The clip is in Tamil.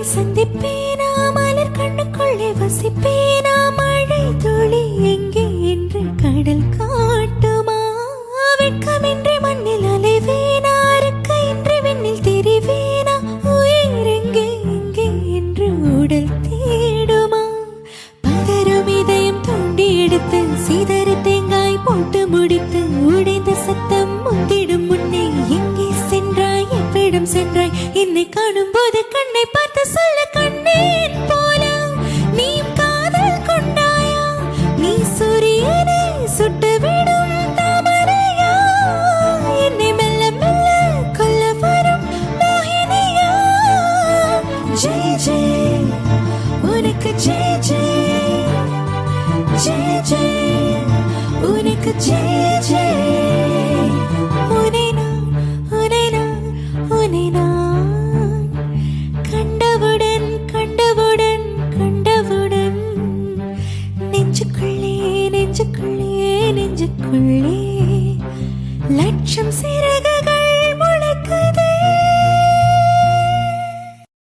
சந்திப்பேனா மலர் கண்ணுக்குள்ளே வசிப்பேனா மழை துளி எங்கே என்று கடல் காட்டுமா வெட்கமின்றி மண்ணில் அலைவேனா இருக்கையின்றி விண்ணில் திரிவேனா உயிர் எங்கே எங்கே என்று உடல் தேடுமா பதறும் இதயம் தூண்டி எடுத்து சிதறு தேங்காய் போட்டு முடித்து உடைந்த சத்தம் முந்திடும் முன்னே எங்கே சென்றாய் எவ்விடம் சென்றாய் என்னை காணும் போது கண்ணை பார்த்து சொல்ல கண்ணேன் போல நீ காதல் கொண்டாயா நீ சூரியனை சுட்டுவிடும் தாமரையா என்னை மெல்ல மெல்ல கொல்ல வரும் மோகினியா ஜெய் ஜெய் உனக்கு ஜெய் ஜெய் ஜெய் ஜெய் உனக்கு ஜெய் ஜெய்